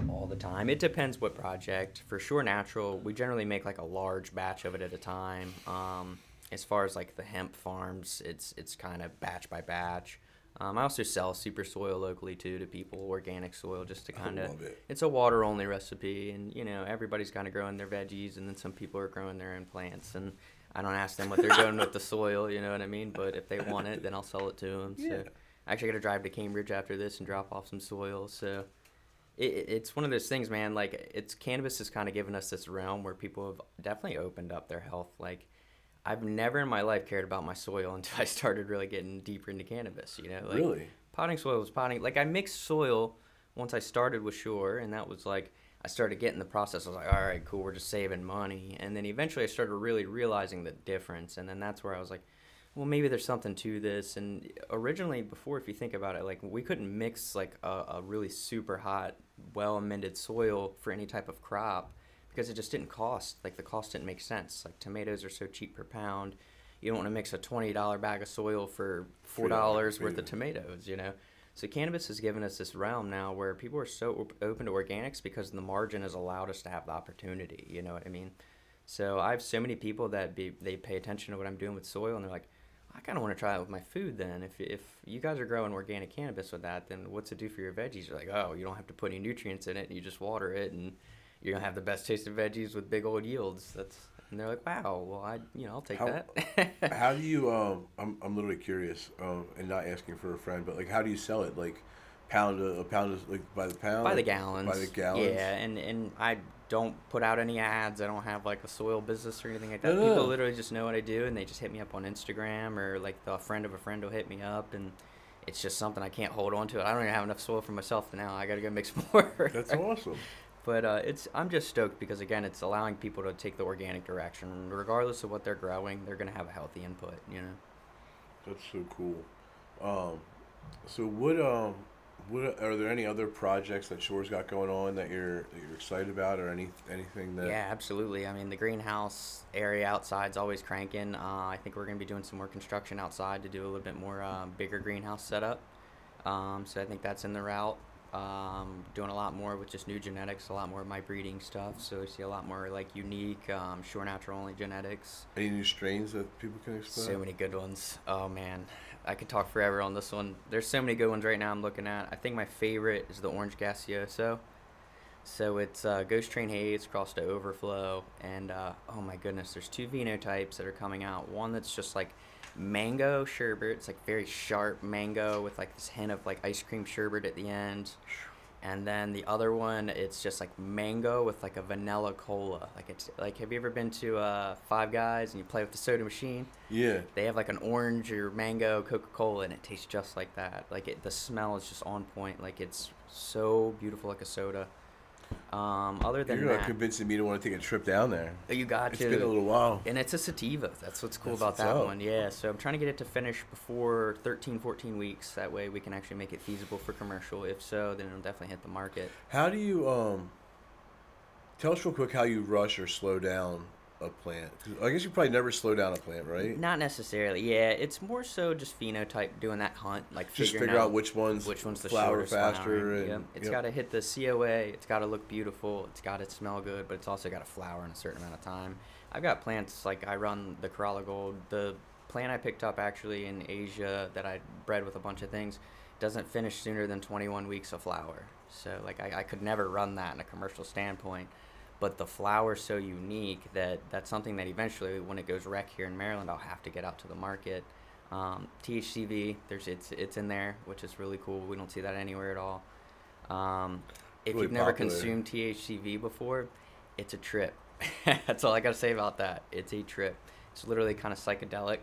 All the time. It depends what project. For sure, natural, we generally make like a large batch of it at a time. As far as like the hemp farms, it's kind of batch by batch. I also sell super soil locally too to people, organic soil, just to kind of. It's a water only recipe, and you know everybody's kind of growing their veggies, and then some people are growing their own plants, and I don't ask them what they're doing with the soil, you know what I mean? But if they want it, then I'll sell it to them. So Yeah. I actually got to drive to Cambridge after this and drop off some soil. So it's one of those things, man. Like cannabis has kind of given us this realm where people have definitely opened up their health. Like I've never in my life cared about my soil until I started really getting deeper into cannabis, you know? Like, Really? Potting soil was potting. Like, I mixed soil once I started with Shure, and that was like, I started getting the process. I was like, all right, cool, we're just saving money. And then eventually I started really realizing the difference, and then that's where I was like, well, maybe there's something to this. And originally, before, if you think about it, like, we couldn't mix, like, a really super hot, well-amended soil for any type of crop, because it just didn't cost. Like, the cost didn't make sense. Like, tomatoes are so cheap per pound. You don't want to mix a $20 bag of soil for $4 worth of tomatoes, you know? So cannabis has given us this realm now where people are so open to organics because the margin has allowed us to have the opportunity, you know what I mean? So I have so many people that they pay attention to what I'm doing with soil, and they're like, I kind of want to try it with my food then. If you guys are growing organic cannabis with that, then what's it do for your veggies? You're like, oh, you don't have to put any nutrients in it. You just water it, and you're gonna have the best tasting veggies with big old yields. And they're like, wow, well, I'll take How that. how do you I'm literally curious, and not asking for a friend, but like how do you sell it? Like a pound is like by the pound? By the Like, gallons. by the gallons? Yeah, and I don't put out any ads. I don't have like a soil business or anything like No, that. no, People no. literally just know what I do, and they just hit me up on Instagram, or like a friend of a friend will hit me up, and it's just something I can't hold on to. I don't even have enough soil for myself now. I got to go mix more. That's awesome. But I'm just stoked because again, it's allowing people to take the organic direction, regardless of what they're growing. They're gonna have a healthy input, you know. That's so cool. Um, so what are there any other projects that Shore's got going on that you're excited about, or anything that? Yeah, absolutely. I mean, the greenhouse area outside's always cranking. I think we're gonna be doing some more construction outside to do a little bit more bigger greenhouse setup. So I think that's in the route. Doing a lot more with just new genetics, a lot more of my breeding stuff. So we see a lot more like unique, Shore Natural only genetics. Any new strains that people can expect? So many good ones. Oh man, I could talk forever on this one. There's so many good ones right now I'm looking at. I think my favorite is the Orange Gaseoso. So it's Ghost Train Haze crossed to Overflow, and oh my goodness, there's two phenotypes that are coming out. One that's just like mango sherbet. It's like very sharp mango with like this hint of like ice cream sherbet at the end. And then the other one, it's just like mango with like a vanilla cola. Like it's like, have you ever been to Five Guys and you play with the soda machine? Yeah. They have like an orange or mango Coca-Cola, and it tastes just like that. Like the smell is just on point. Like it's so beautiful, like a soda. Other than You're that, convincing me to want to take a trip down there. you got It's to. been a little while. And it's a sativa. That's what's cool That's about what's that up. one. Yeah, so I'm trying to get it to finish before 13, 14 weeks. That way we can actually make it feasible for commercial. If so, then it'll definitely hit the market. How do you tell us real quick how you rush or slow down a plant? 'Cause I guess you probably never slow down a plant, right? Not necessarily. Yeah, it's more so just phenotype, doing that hunt, like Just figuring figure out which one's the flower shortest faster. flowering. And, Yep. It's yep. got to hit the COA. It's got to look beautiful. It's got to smell good, but it's also got to flower in a certain amount of time. I've got plants like I run the Corolla Gold. The plant I picked up actually in Asia that I bred with a bunch of things doesn't finish sooner than 21 weeks of flower. So like I could never run that in a commercial standpoint. But the flower's so unique that that's something that eventually, when it goes rec here in Maryland, I'll have to get out to the market. THCV, it's in there, which is really cool. We don't see that anywhere at all. If Really you've never popular. consumed THCV before, it's a trip. That's all I gotta say about that. It's a trip. It's literally kind of psychedelic.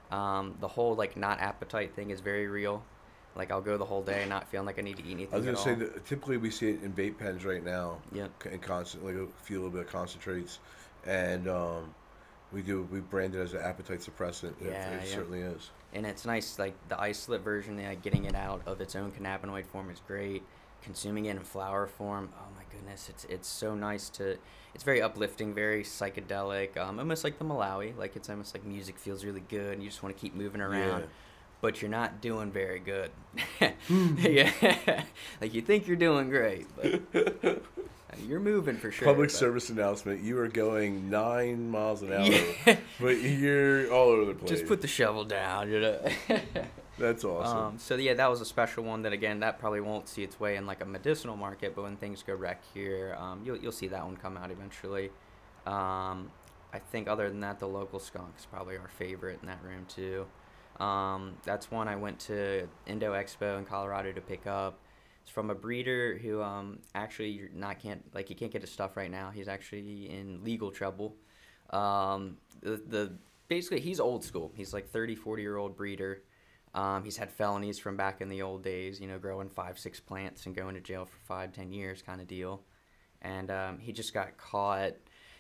The whole like not appetite thing is very real. Like I'll go the whole day not feeling like I need to eat anything I was at gonna say all. that typically we see it in vape pens right now. Yep. And constantly feel a little bit of concentrates, and we brand it as an appetite suppressant. Yeah, It yeah. certainly is. And it's nice, like the isolate version, like getting it out of its own cannabinoid form is great. Consuming it in flower form, oh my goodness, it's so nice to. It's very uplifting, very psychedelic, almost like the Malawi. Like it's almost like music feels really good, and you just want to keep moving around. Yeah. But you're not doing very good. Yeah, like you think you're doing great, but you're moving for sure. Public but- service announcement: you are going 9 miles an hour, Yeah. but you're all over the place. Just put the shovel down, you know. That's awesome. So yeah, that was a special one that again that probably won't see its way in like a medicinal market, but when things go rec here, you'll see that one come out eventually. I think other than that, the local skunk is probably our favorite in that room too. That's one I went to Indo Expo in Colorado to pick up. It's from a breeder who actually you can't get his stuff right now. He's actually in legal trouble. Basically he's old school. He's like 40-year-old breeder. He's had felonies from back in the old days, you know, growing 5-6 plants and going to jail for 5-10 years kind of deal. And he just got caught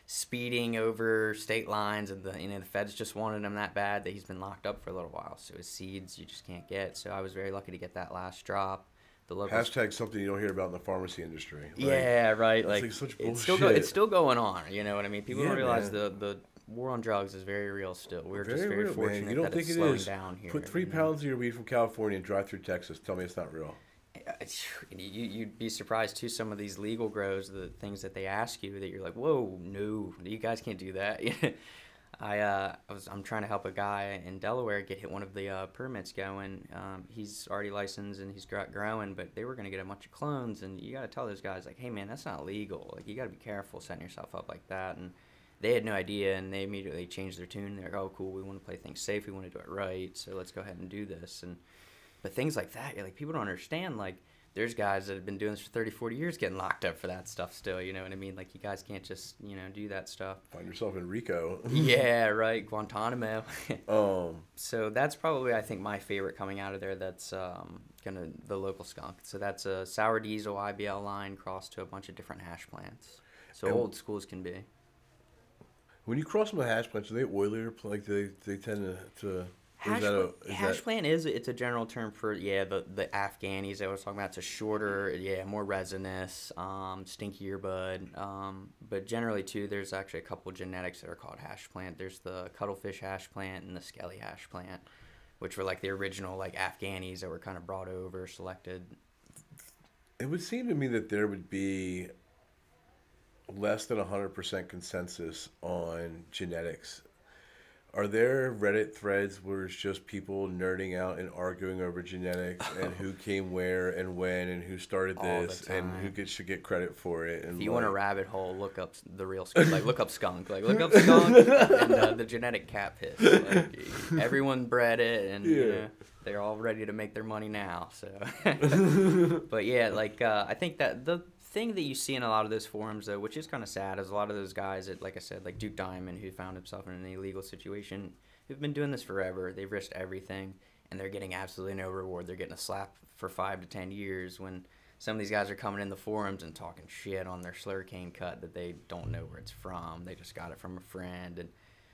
speeding over state lines, and the feds just wanted him that bad that he's been locked up for a little while. So his seeds you just can't get. So I was very lucky to get that last drop. The local Hashtag something you don't hear about in the pharmacy industry. Like, yeah, right. Like, like such it's still bullshit. it's still going on. You know what I mean? People Yeah, don't realize man. the war on drugs is very real still. We're just Very very real, fortunate man. You don't that think it's it slowing is? down here. Put 3 you know? pounds of your weed from California and drive through Texas. Tell me it's not real. You'd be surprised too. Some of these legal grows, the things that they ask you, that you're like, whoa, no, you guys can't do that. I'm trying to help a guy in Delaware get hit one of the permits going. He's already licensed and he's growing, but they were gonna get a bunch of clones, and you gotta tell those guys like, hey man, that's not legal. Like you gotta be careful setting yourself up like that. And they had no idea, and they immediately changed their tune. They're like, oh cool, we want to play things safe, we want to do it right, so let's go ahead and do this. And but things like that, like people don't understand. Like there's guys that have been doing this for 30, 40 years getting locked up for that stuff still, you know what I mean? Like, you guys can't just, do that stuff. Find yourself in Rico. Yeah, right, Guantanamo. um, So that's probably, I think, my favorite coming out of there. That's the local skunk. So that's a sour diesel IBL line crossed to a bunch of different hash plants. So old school as can be. When you cross them with hash plants, are they oilier? Like, they tend to Hash plant it's a general term for the Afghanis that I was talking about. It's a shorter, more resinous, stinkier bud. But generally too, there's actually a couple genetics that are called hash plant. There's the cuttlefish hash plant and the skelly hash plant, which were like the original like Afghanis that were kind of brought over, selected. It would seem to me that there would be less than 100% consensus on genetics. Are there Reddit threads where it's just people nerding out and arguing over genetics and who came where and when and who started this and who should get credit for it? And if you want a rabbit hole, look up the real skunk. Like look up skunk. Like look up skunk and the genetic cat piss. Like, everyone bred it, and they're all ready to make their money now. So, but yeah, like I think that the thing that you see in a lot of those forums, though, which is kind of sad, is a lot of those guys that, like I said, like Duke Diamond, who found himself in an illegal situation, who've been doing this forever. They've risked everything, and they're getting absolutely no reward. They're getting a slap for 5 to 10 years when some of these guys are coming in the forums and talking shit on their slurricane cut that they don't know where it's from. They just got it from a friend. And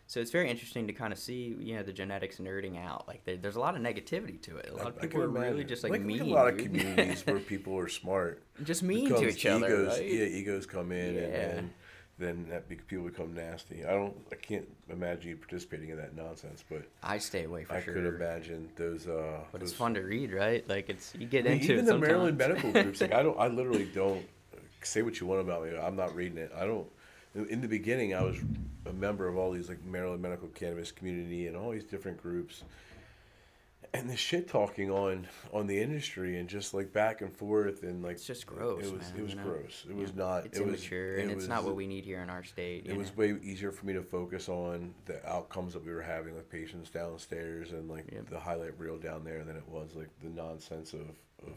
so it's very interesting to kind of see, the genetics nerding out. Like, there's a lot of negativity to it. A lot of people are really just, like mean. A lot of communities where people are smart. Just mean to each other, right? Yeah, egos come in, and then people become nasty. I can't imagine you participating in that nonsense, but I stay away for sure. I could imagine those. But it's fun to read, right? Like you get into even it the sometimes. Maryland medical groups. Like I literally don't say what you want about me. I'm not reading it. I don't. In the beginning, I was a member of all these like Maryland medical cannabis community and all these different groups, and the shit talking on the industry and just like back and forth and like it's just gross. It was gross. It was not. It's immature, and it's not what we need here in our state. It was way easier for me to focus on the outcomes that we were having with patients downstairs and like the highlight reel down there than it was like the nonsense of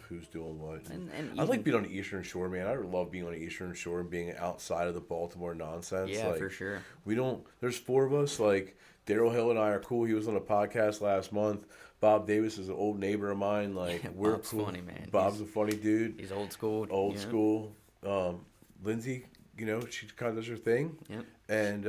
who's doing what. And I like being on the Eastern Shore, man. I love being on the Eastern Shore and being outside of the Baltimore nonsense. Yeah, like, for sure. There's 4 of us. Like, Daryl Hill and I are cool. He was on a podcast last month. Bob Davis is an old neighbor of mine. Like, we're Bob's cool. funny, man. Bob's a funny dude. He's old school. Old school. Lindsay, she kind of does her thing. Yep. And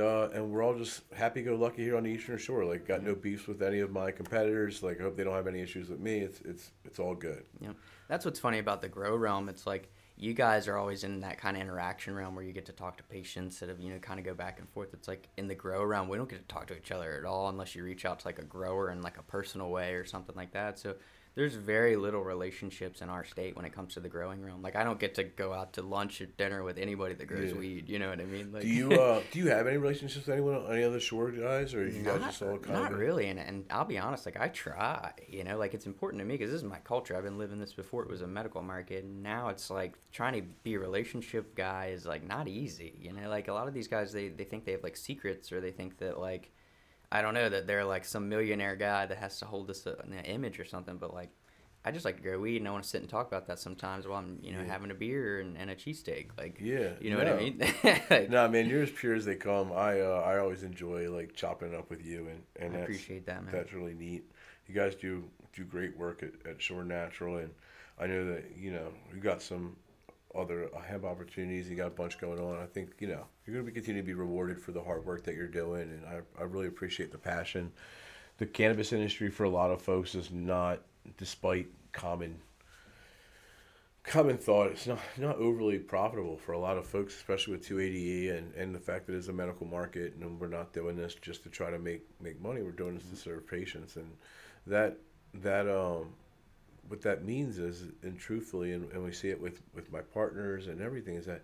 we're all just happy-go-lucky here on the Eastern Shore. Like, got no beefs with any of my competitors. Like, I hope they don't have any issues with me. It's all good. Yep. That's what's funny about the grow realm. It's like you guys are always in that kind of interaction realm where you get to talk to patients that have, kind of go back and forth. It's like in the grow realm, we don't get to talk to each other at all unless you reach out to like a grower in like a personal way or something like that. So there's very little relationships in our state when it comes to the growing realm. Like I don't get to go out to lunch or dinner with anybody that grows weed. You know what I mean? Like, do you have any relationships with anyone, any other shore guys, or you guys just all kind of? Not really, and I'll be honest. Like I try. Like it's important to me because this is my culture. I've been living this before it was a medical market, and now it's like trying to be a relationship guy is like not easy. Like a lot of these guys, they think they have like secrets, or they think that like. I don't know, that they're like some millionaire guy that has to hold this an image or something, but like I just like to grow weed and I want to sit and talk about that sometimes while I'm having a beer and a cheesesteak. Like you know what I mean? No, man, you're as pure as they come. I always enjoy like chopping it up with you, and I appreciate that, man. That's really neat. You guys do great work at Shore Natural, and I know that you got some other hemp opportunities. You got a bunch going on. I think you're going to continue to be rewarded for the hard work that you're doing, and I really appreciate the passion. The cannabis industry for a lot of folks is not, despite common thought, it's not overly profitable for a lot of folks, especially with 280E and the fact that it's a medical market, and we're not doing this just to try to make money. We're doing this to serve patients, and that what that means is, and truthfully, and we see it with my partners and everything, is that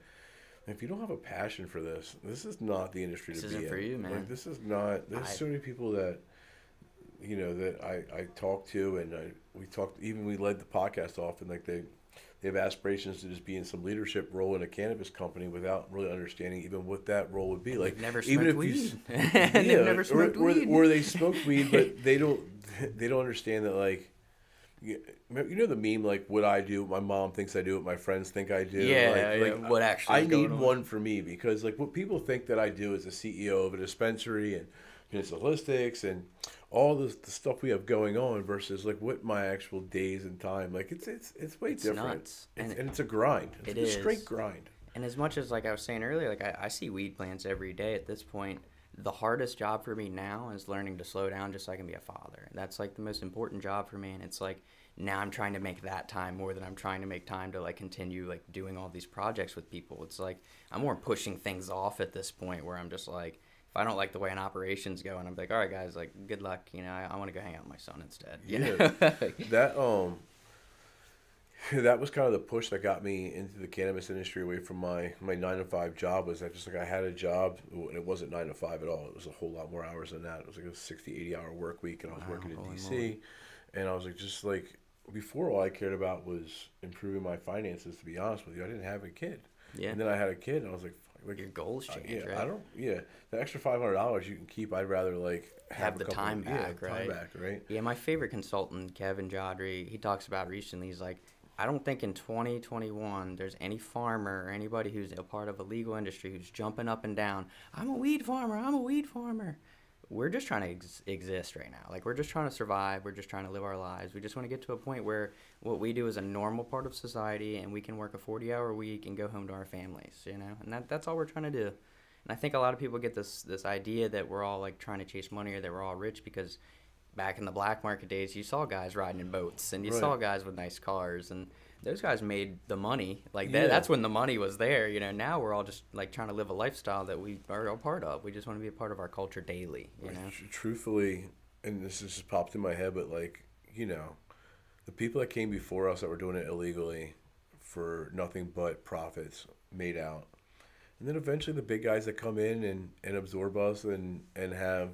if you don't have a passion for this, this is not the industry This to be isn't for in. you, man. Like, this is not. There's I so many people that that I talk to, and we talked. Even we led the podcast off, and like they have aspirations to just be in some leadership role in a cannabis company without really understanding even what that role would be. Like, They've never even smoked if weed. yeah, They've never smoked weed. or they smoke weed, but they don't understand that, like, the meme, like, what I do, my mom thinks I do, what my friends think I do. Yeah, like what actually I is need going on. one for me, because like what people think that I do as a CEO of a dispensary and holistics and all the stuff we have going on versus like what my actual days and time, like it's way It's different. nuts. And it's a grind. It's It a is. straight grind. And as much as, like I was saying earlier, like I see weed plants every day at this point. The hardest job for me now is learning to slow down just so I can be a father. That's like the most important job for me. And it's like now I'm trying to make that time more than I'm trying to make time to like continue like doing all these projects with people. It's like I'm more pushing things off at this point where I'm just like, if I don't like the way an operation's going, I'm like, all right, guys, like good luck. I want to go hang out with my son instead. You know? That that was kind of the push that got me into the cannabis industry away from my 9 to 5 job. Was that just like I had a job and it wasn't 9 to 5 at all. It was a whole lot more hours than that. It was like a 60-80 hour work week, and I was working in Holy DC. moly. And I was like, just like before, all I cared about was improving my finances. To be honest with you, I didn't have a kid. Yeah. And then I had a kid, and I was like, fuck, like Your goals change, yeah, right? I don't. Yeah, the extra $500 you can keep. I'd rather like Have a the couple, time back, right? Time back, right? Yeah, my favorite consultant, Kevin Jodry, he talks about recently, he's like, I don't think in 2021 there's any farmer or anybody who's a part of a legal industry who's jumping up and down, I'm a weed farmer, I'm a weed farmer. We're just trying to exist right now. Like, we're just trying to survive. We're just trying to live our lives. We just want to get to a point where what we do is a normal part of society and we can work a 40-hour week and go home to our families, And that's all we're trying to do. And I think a lot of people get this idea that we're all, like, trying to chase money or that we're all rich because back in the black market days, you saw guys riding in boats and you Right. saw guys with nice cars, and those guys made the money. Like, Yeah. that's when the money was there. Now we're all just like trying to live a lifestyle that we are a part of. We just want to be a part of our culture daily. Truthfully, and this just popped in my head, but like, the people that came before us that were doing it illegally for nothing but profits made out. And then eventually the big guys that come in and absorb us and have,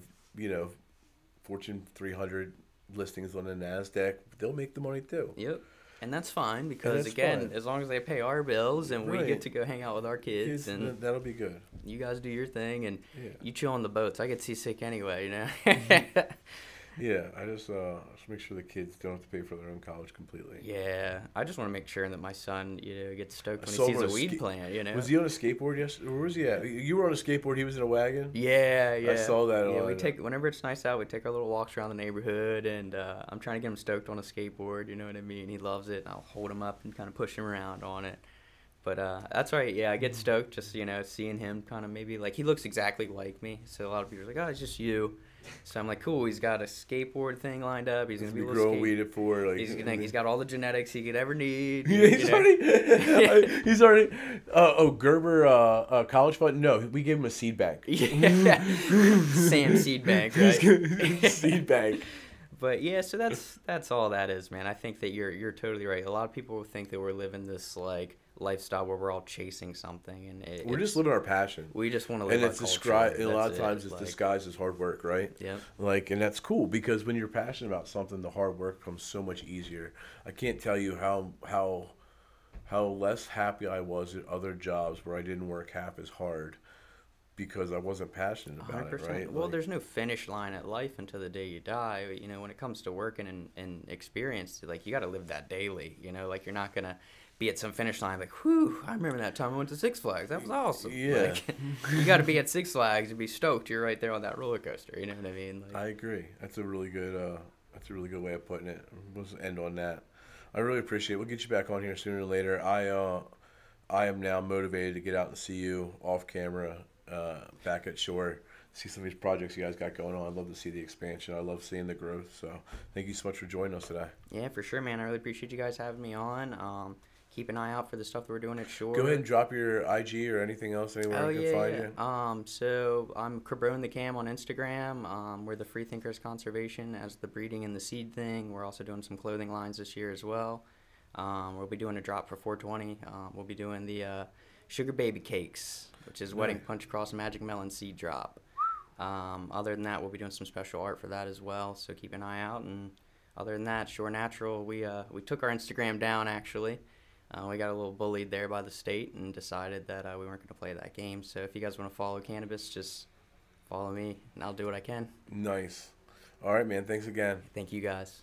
Fortune 300 listings on the NASDAQ, they'll make the money too. Yep. And that's fine because, that's again, fine. as long as they pay our bills and we Right. get to go hang out with our kids and That'll be good. you guys do your thing and Yeah. you chill on the boats. I get seasick anyway, Yeah, I just make sure the kids don't have to pay for their own college completely. Yeah, I just want to make sure that my son, gets stoked when saw he him sees on a a weed plant, Was he on a skateboard yesterday? Where was he at? You were on a skateboard. He was in a wagon. Yeah, yeah. I saw that Yeah, on. whenever it's nice out, we take our little walks around the neighborhood, and I'm trying to get him stoked on a skateboard. You know what I mean? He loves it. And I'll hold him up and kind of push him around on it. But that's right. Yeah, I get stoked just seeing him kind of maybe like he looks exactly like me. So a lot of people are like, oh, it's just you. So I'm like, cool. He's got a skateboard thing lined up. He's gonna be able to growing skate. weed at 4. Like He's got all the genetics he could ever need. Yeah, he's already. Gerber college fund. No, we gave him a seed bank. Yeah. Sam Seed Bank, right? Seed bank. But yeah, so that's all that is, man. I think that you're totally right. A lot of people think that we're living this like lifestyle where we're all chasing something, and We're just living our passion. we just want to live And our it's culture. described. A lot of That's times, it. it's Like, disguised as hard work, right? Yep. Like, and that's cool because when you're passionate about something, the hard work comes so much easier. I can't tell you how less happy I was at other jobs where I didn't work half as hard because I wasn't passionate about it, right? Well, Like, there's no finish line at life until the day you die. When it comes to working and experience, like you got to live that daily. Like you're not gonna be at some finish line like, whew, I remember that time I went to Six Flags. That was awesome. Yeah. Like, you got to be at Six Flags and be stoked. You're right there on that roller coaster. You know what I mean? Like, I agree. That's a really good way of putting it. Let's end on that. I really appreciate it. We'll get you back on here sooner or later. I am now motivated to get out and see you off camera, back at shore, see some of these projects you guys got going on. I'd love to see the expansion. I love seeing the growth. So thank you so much for joining us today. yeah, for sure, man. I really appreciate you guys having me on. Keep an eye out for the stuff that we're doing at Shore. Go ahead and drop your IG or anything else anywhere I can find you. So I'm Cabron the Cam on Instagram. We're the Freethinkers Conservation as the breeding and the seed thing. We're also doing some clothing lines this year as well. We'll be doing a drop for 420. We'll be doing the Sugar Baby Cakes, which is Wedding Punch Cross Magic Melon Seed Drop. Other than that, we'll be doing some special art for that as well, so keep an eye out. And other than that, Shore Natural, we took our Instagram down, actually. We got a little bullied there by the state and decided that we weren't going to play that game. So if you guys want to follow cannabis, just follow me, and I'll do what I can. Nice. All right, man. Thanks again. Thank you, guys.